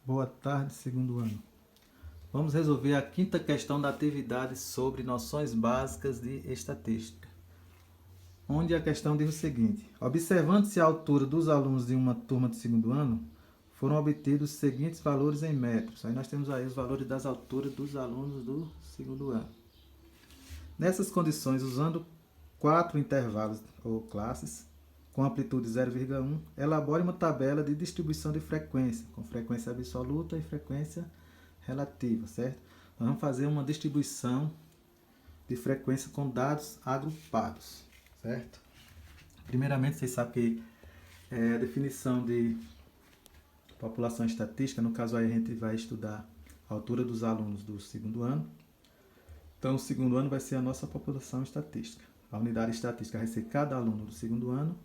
Boa tarde, segundo ano. Vamos resolver a quinta questão da atividade sobre noções básicas de estatística. Onde a questão diz o seguinte: observando-se a altura dos alunos de uma turma de segundo ano, foram obtidos os seguintes valores em metros. Aí nós temos aí os valores das alturas dos alunos do segundo ano. Nessas condições, usando 4 intervalos ou classes, com amplitude 0,1, elabore uma tabela de distribuição de frequência, com frequência absoluta e frequência relativa, certo? Nós vamos fazer uma distribuição de frequência com dados agrupados, certo? Primeiramente, vocês sabem que a definição de população estatística, no caso aí a gente vai estudar a altura dos alunos do segundo ano. Então, o segundo ano vai ser a nossa população estatística. A unidade estatística vai ser cada aluno do segundo ano.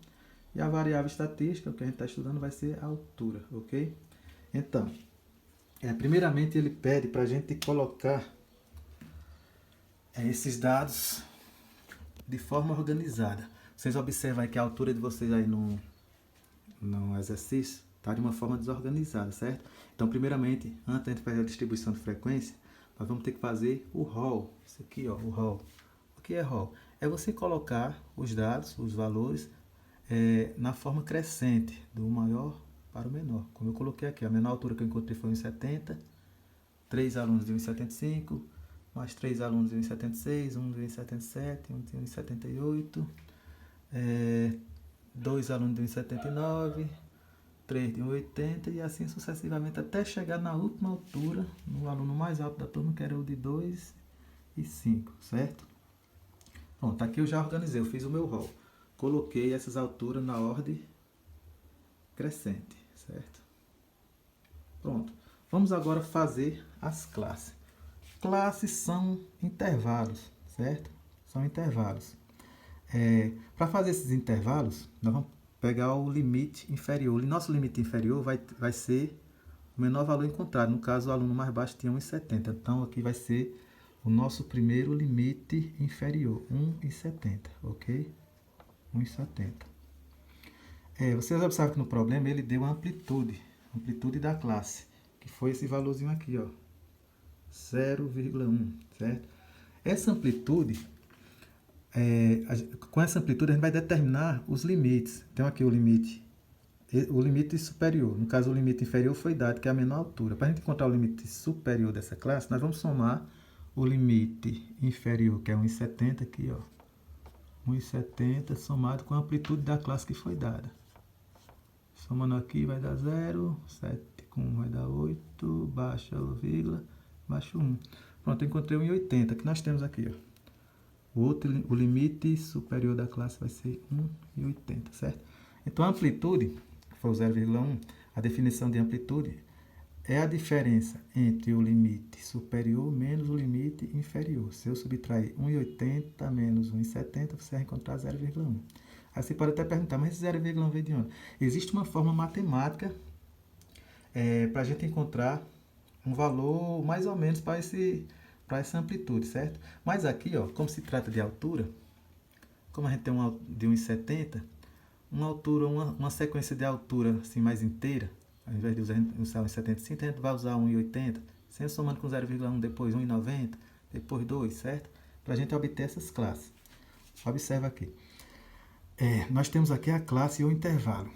E a variável estatística, o que a gente está estudando, vai ser a altura, ok? Então, primeiramente ele pede para a gente colocar esses dados de forma organizada. Vocês observam aí que a altura de vocês aí no exercício está de uma forma desorganizada, certo? Então, primeiramente, antes de a gente fazer a distribuição de frequência, nós vamos ter que fazer o rol. Isso aqui, ó, o rol. O que é rol? É você colocar os dados, os valores, na forma crescente, do maior para o menor. Como eu coloquei aqui, a menor altura que eu encontrei foi 1,70, 3 alunos de 1,75, mais 3 alunos de 1,76, 1 de 1,77, 1 de 1,78, 2 alunos de 1,79, 3 de 1,80 e assim sucessivamente, até chegar na última altura, no aluno mais alto da turma, que era o de 2,5, certo? Pronto, aqui eu já organizei, eu fiz o meu rol. Coloquei essas alturas na ordem crescente, certo? Pronto. Vamos agora fazer as classes. Classes são intervalos, certo? São intervalos. Para fazer esses intervalos, nós vamos pegar o limite inferior. O nosso limite inferior vai ser o menor valor encontrado. No caso, o aluno mais baixo tinha 1,70. Então, aqui vai ser o nosso primeiro limite inferior, 1,70, ok? 1,70. Vocês observam que no problema ele deu a amplitude da classe, que foi esse valorzinho aqui, ó, 0,1, certo? Essa amplitude, com essa amplitude a gente vai determinar os limites. Então aqui o limite superior, no caso o limite inferior foi dado, que é a menor altura. Para a gente encontrar o limite superior dessa classe, nós vamos somar o limite inferior, que é 1,70 aqui, ó. 1,70 somado com a amplitude da classe que foi dada. Somando aqui vai dar 0, 7 com 1 vai dar 8, baixa o vírgula, baixa 1. Pronto, eu encontrei 1,80 que nós temos aqui, ó. O limite superior da classe vai ser 1,80, certo? Então a amplitude, que foi o 0,1, a definição de amplitude é a diferença entre o limite superior menos o limite inferior. Se eu subtrair 1,80 menos 1,70, você vai encontrar 0,1. Aí você pode até perguntar, mas esse 0,1 veio de onde? Existe uma forma matemática para a gente encontrar um valor mais ou menos para essa amplitude, certo? Mas aqui, ó, como se trata de altura, como a gente tem de 1,70, uma altura, uma sequência de altura assim, mais inteira, ao invés de usar 1,75, a gente vai usar 1,80, sempre somando com 0,1, depois 1,90, depois 2, certo? Para a gente obter essas classes. Observa aqui. Nós temos aqui a classe e o intervalo.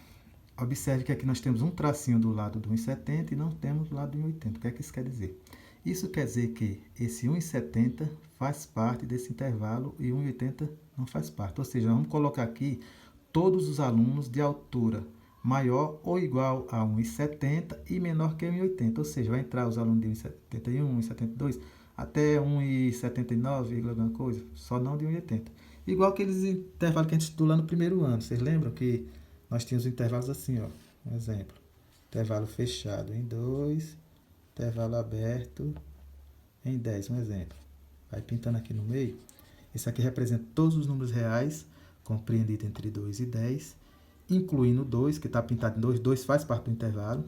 Observe que aqui nós temos um tracinho do lado do 1,70 e não temos do lado do 1,80. O que é que isso quer dizer? Isso quer dizer que esse 1,70 faz parte desse intervalo e 1,80 não faz parte. Ou seja, vamos colocar aqui todos os alunos de altura maior ou igual a 1,70 e menor que 1,80. Ou seja, vai entrar os alunos de 1,71, 1,72 até 1,79, alguma coisa, só não de 1,80. Igual aqueles intervalos que a gente estudou lá no primeiro ano. Vocês lembram que nós tínhamos intervalos assim, ó. Um exemplo. Intervalo fechado em 2, intervalo aberto em 10, um exemplo. Vai pintando aqui no meio. Esse aqui representa todos os números reais compreendidos entre 2 e 10, incluindo o 2, que está pintado em 2. 2 faz parte do intervalo.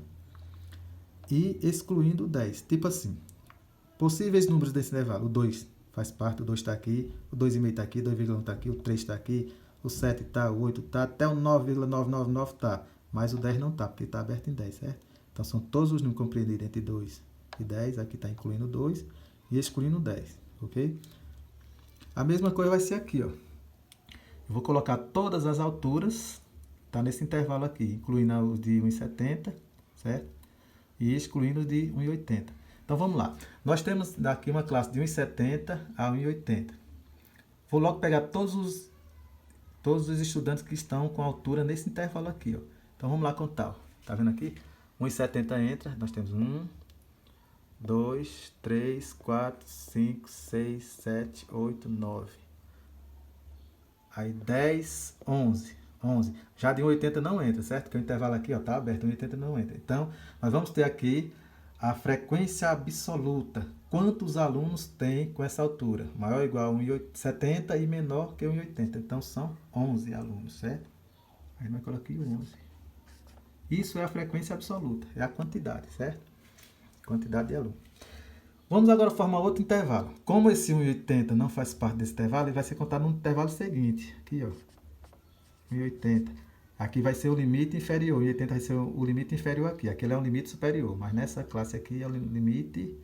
E excluindo o 10. Tipo assim, possíveis números desse intervalo. O 2 faz parte, o 2 está aqui, o 2,5 está aqui, 2,1 está aqui, o 3 está aqui, o 7 está, o 8 está, até o 9,999 está, mas o 10 não está, porque está aberto em 10, certo? Então, são todos os números compreendidos entre 2 e 10. Aqui está incluindo 2 e excluindo 10, ok? A mesma coisa vai ser aqui, ó. Eu vou colocar todas as alturas, tá nesse intervalo aqui, incluindo os de 1,70, certo? E excluindo os de 1,80. Então, vamos lá. Nós temos daqui uma classe de 1,70 a 1,80. Vou logo pegar todos os estudantes que estão com altura nesse intervalo aqui, ó. Então, vamos lá contar, ó. Tá vendo aqui? 1,70 entra, nós temos 1, 2, 3, 4, 5, 6, 7, 8, 9. Aí 10, 11. Já de 1,80 não entra, certo? Porque o intervalo aqui, ó, tá aberto, 1,80 não entra. Então, nós vamos ter aqui a frequência absoluta. Quantos alunos tem com essa altura? Maior ou igual a 1,70 e menor que 1,80. Então, são 11 alunos, certo? Aí nós colocamos 11. Isso é a frequência absoluta, é a quantidade, certo? Quantidade de alunos. Vamos agora formar outro intervalo. Como esse 1,80 não faz parte desse intervalo, ele vai ser contado no intervalo seguinte. Aqui, ó. 1,80. Aqui vai ser o limite inferior. 1,80 vai ser o limite inferior aqui. Aquele é o limite superior. Mas nessa classe aqui é o limite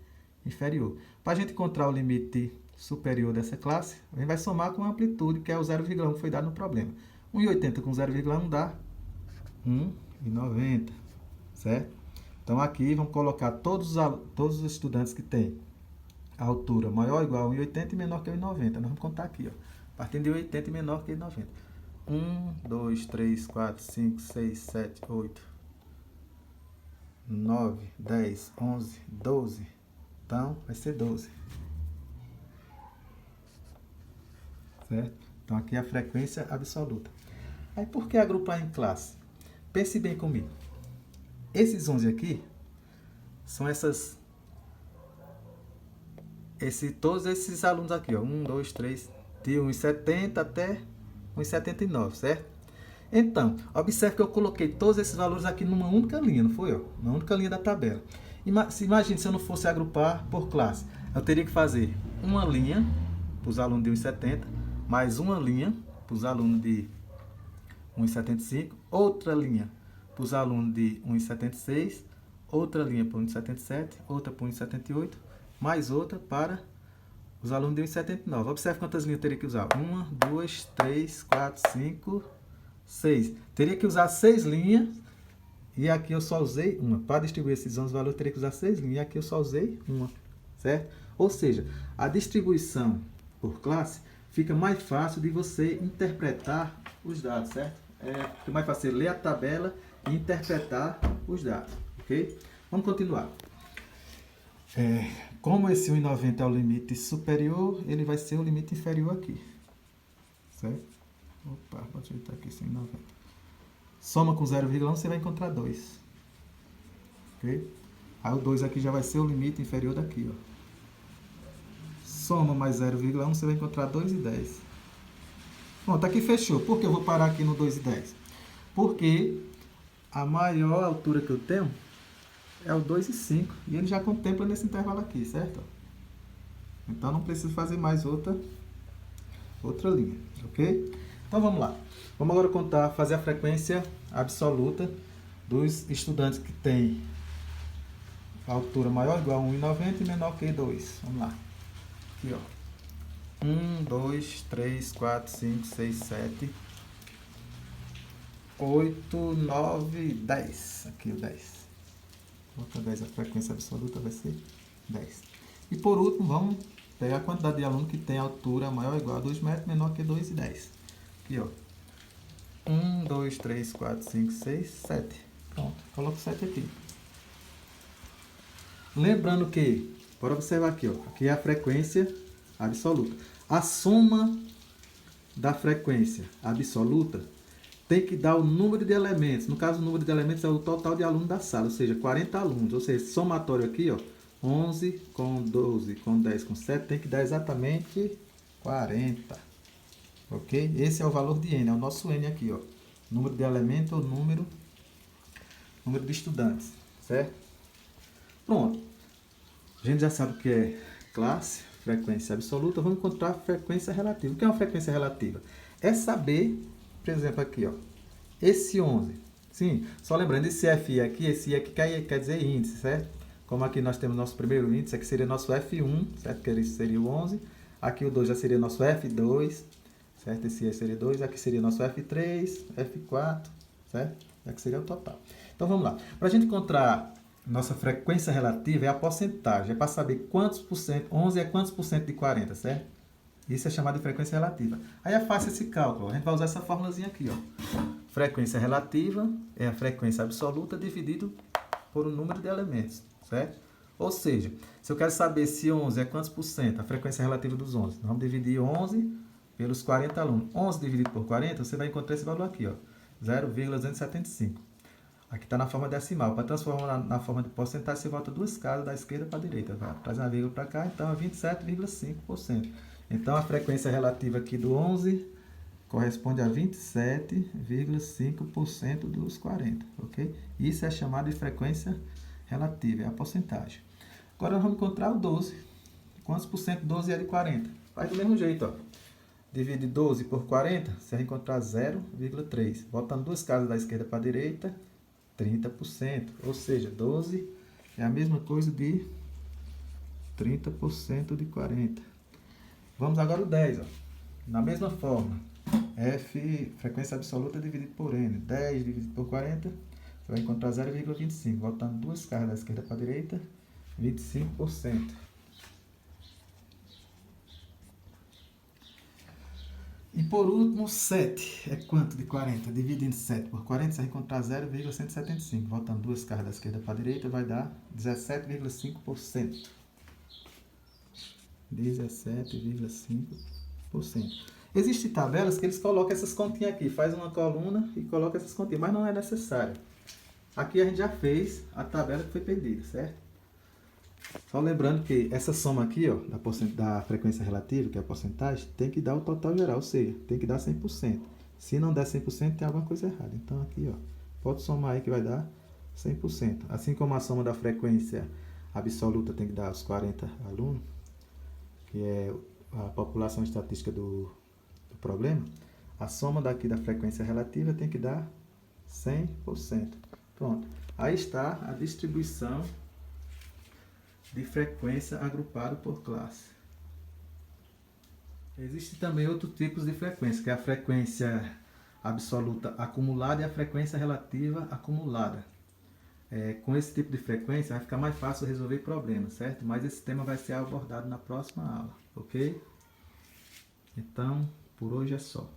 inferior. Para a gente encontrar o limite superior dessa classe, a gente vai somar com a amplitude, que é o 0,1 que foi dado no problema. 1,80 com 0,1 dá 1,90. Certo? Então, aqui vamos colocar todos os estudantes que têm a altura maior ou igual a 1,80 e menor que 1,90. Nós vamos contar aqui, ó. Partindo de 1,80 e menor que 1,90. 1, 2, 3, 4, 5, 6, 7, 8, 9, 10, 11, 12. Então, vai ser 12. Certo? Então, aqui é a frequência absoluta. Aí, por que agrupar em classe? Pense bem comigo. Esses 11 aqui são todos esses alunos aqui, ó. 1, 2, 3, de 1,70 até 1,79, certo? Então, observe que eu coloquei todos esses valores aqui numa única linha, não foi? Ó? Uma única linha da tabela. Imagine se eu não fosse agrupar por classe. Eu teria que fazer uma linha para os alunos de 1,70, mais uma linha para os alunos de 1,75, outra linha para os alunos de 1,76, outra linha para 1,77, outra para 1,78, mais outra para os alunos de 1,79. Observe quantas linhas eu teria que usar. 1, 2, 3, 4, 5, 6. Teria que usar 6 linhas e aqui eu só usei uma. Para distribuir esses 11 valores, eu teria que usar 6 linhas e aqui eu só usei uma. Certo? Ou seja, a distribuição por classe fica mais fácil de você interpretar os dados, certo? Fica mais fácil ler a tabela e interpretar os dados, ok? Vamos continuar. Como esse 1,90 é o limite superior, ele vai ser o limite inferior aqui, certo? Opa, vou ajeitar aqui esse 1,90. Soma com 0,1, você vai encontrar 2, ok? Aí o 2 aqui já vai ser o limite inferior daqui, ó. Soma mais 0,1, você vai encontrar 2,10. Pronto, aqui fechou. Por que eu vou parar aqui no 2,10? Porque a maior altura que eu tenho é o 2,5. E ele já contempla nesse intervalo aqui, certo? Então, não preciso fazer mais outra linha, ok? Então, vamos lá. Vamos agora fazer a frequência absoluta dos estudantes que têm a altura maior ou igual a 1,90 e menor que 2. Vamos lá. Aqui, ó. 1, 2, 3, 4, 5, 6, 7, 8, 9, 10. Aqui o 10. Outra 10, a frequência absoluta vai ser 10. E por último, vamos pegar a quantidade de alunos que tem altura maior ou igual a 2 metros, menor que 2,10. Aqui, ó. 1, 2, 3, 4, 5, 6, 7. Pronto, coloco 7 aqui. Lembrando que, bora observar aqui, ó. Aqui é a frequência absoluta. A soma da frequência absoluta tem que dar o número de elementos. No caso, o número de elementos é o total de alunos da sala, ou seja, 40 alunos. Ou seja, somatório aqui, ó, 11 com 12, com 10, com 7, tem que dar exatamente 40. Ok? Esse é o valor de N, é o nosso N aqui, ó. Número de elementos ou número de estudantes, certo? Pronto. A gente já sabe o que é classe, frequência absoluta. Vamos encontrar a frequência relativa. O que é uma frequência relativa? É saber, por exemplo, aqui, ó, esse 11 Sim, só lembrando, esse FI aqui, esse I aqui quer dizer índice, certo? Como aqui nós temos nosso primeiro índice, aqui seria nosso F1, certo? Que esse seria o 11. Aqui o 2 já seria nosso F2, certo? Esse I seria 2. Aqui seria nosso F3, F4, certo? Aqui seria o total. Então vamos lá. Para a gente encontrar nossa frequência relativa, é a porcentagem. É para saber quantos por cento, 11 é quantos por cento de 40, certo? Isso é chamado de frequência relativa. Aí é fácil esse cálculo. A gente vai usar essa formulazinha aqui, ó. Frequência relativa é a frequência absoluta dividido por um número de elementos, certo? Ou seja, se eu quero saber se 11 é quantos por cento, a frequência relativa dos 11, vamos dividir 11 pelos 40 alunos. 11 dividido por 40, você vai encontrar esse valor aqui, ó, 0,275. Aqui está na forma decimal. Para transformar na forma de porcentagem, você volta duas casas da esquerda para a direita. Traz uma vírgula para cá, então é 27,5%. Então, a frequência relativa aqui do 11 corresponde a 27,5% dos 40, ok? Isso é chamado de frequência relativa, é a porcentagem. Agora, nós vamos encontrar o 12. Quantos por cento 12 é de 40? Faz do mesmo jeito, ó. Divide 12 por 40, você vai encontrar 0,3. Voltando duas casas da esquerda para a direita, 30%. Ou seja, 12 é a mesma coisa de 30% de 40. Vamos agora o 10, ó. Na mesma forma, F, frequência absoluta dividido por N. 10 dividido por 40, você vai encontrar 0,25. Voltando duas casas da esquerda para a direita, 25%. E por último, 7 é quanto de 40? Dividindo 7 por 40, você vai encontrar 0,175. Voltando duas casas da esquerda para a direita, vai dar 17,5%. 17,5%. Existem tabelas que eles colocam essas continhas aqui, faz uma coluna e coloca essas continhas, mas não é necessário. Aqui a gente já fez a tabela que foi pedida, certo? Só lembrando que essa soma aqui, ó, da frequência relativa, que é a porcentagem, tem que dar o total geral, ou seja, tem que dar 100%. Se não der 100%, tem alguma coisa errada. Então aqui, ó, pode somar aí que vai dar 100%. Assim como a soma da frequência absoluta tem que dar os 40 alunos, que é a população estatística do problema, a soma daqui da frequência relativa tem que dar 100%. Pronto. Aí está a distribuição de frequência agrupada por classe. Existe também outros tipos de frequência, que é a frequência absoluta acumulada e a frequência relativa acumulada. Com esse tipo de frequência vai ficar mais fácil resolver problemas, certo? Mas esse tema vai ser abordado na próxima aula, ok? Então, por hoje é só.